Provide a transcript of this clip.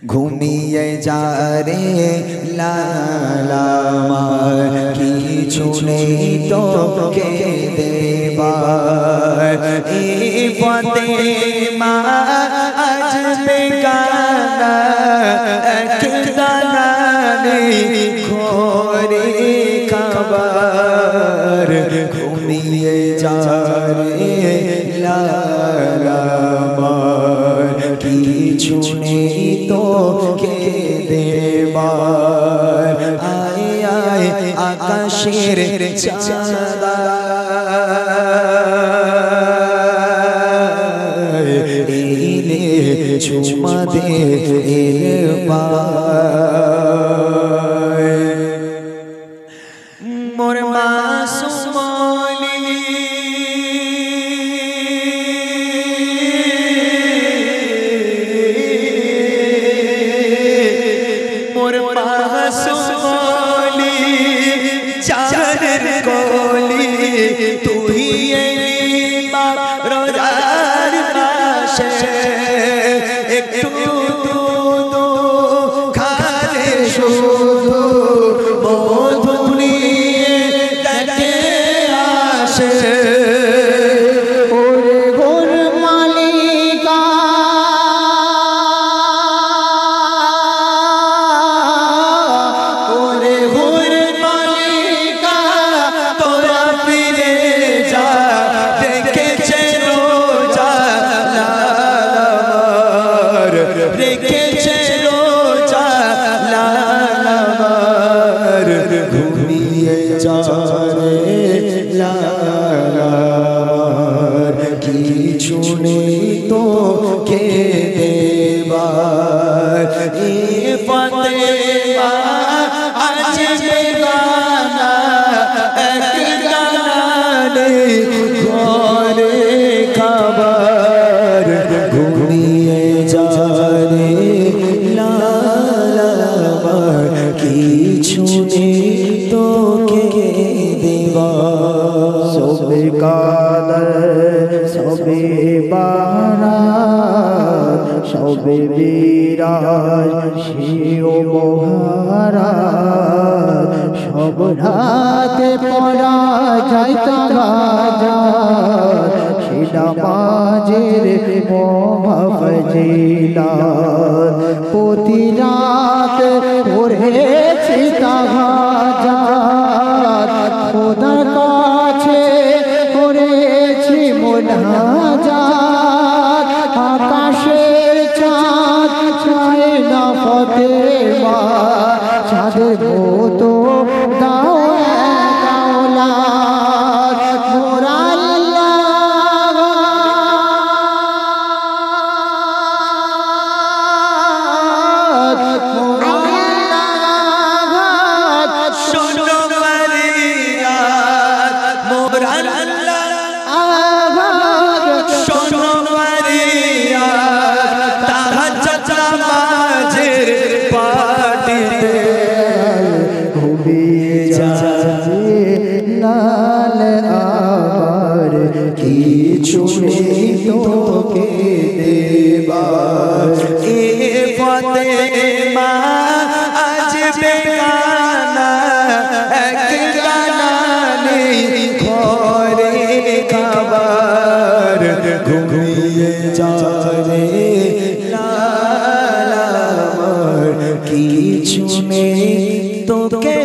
ঘুমিয়ে যা রে লালামার কিছু নেই তোকে দেবার এই পথে মা আজ বেগানা এক দানা নেই ঘরে খাবার ঘুমিয়ে যা রে লালামার কিছু নেই তোকে দেবার আয় আয় আকাশের চাঁদা এলে চুমা দে মোর মাসুম কিছু নেই তোকে দেবার এ পথে আজ বেগানা এক দানা নেই ঘরে খাবার ঘুমিয়ে যা রে লালামার কিছু নেই তোকে দেবার সবে কাদর সবে বারাত সবে বিরাজ শিও মহারাজ সব রাতে পড়া যায় তাহাজ্জুদ সেটা মাঝের মহাফজিলাত প্রতি রাত পড়েছি তাহাজ্জুদ খোদার কাছে করেছি মুনাজাত আকাশের চাঁদ চায় না ফতেমা চাঁদের মতো দাও দাওলাত মোর আল্লাহ মোর আল্লাহ শোনো ফরিয়াদ মোর আল্লাহ শোনো ফরিয়াদ তাহাজ্জুদ নামাজের পাটিতে ঘুমিয়ে যাচ্ছে লাল আবার কিছু নেই তোকে দেবার এ পথে মা আজ বেগানা এক দানা নেই ঘরে খাবার ঘুমিয়ে যা রে লালামার কিছু নেই তোকে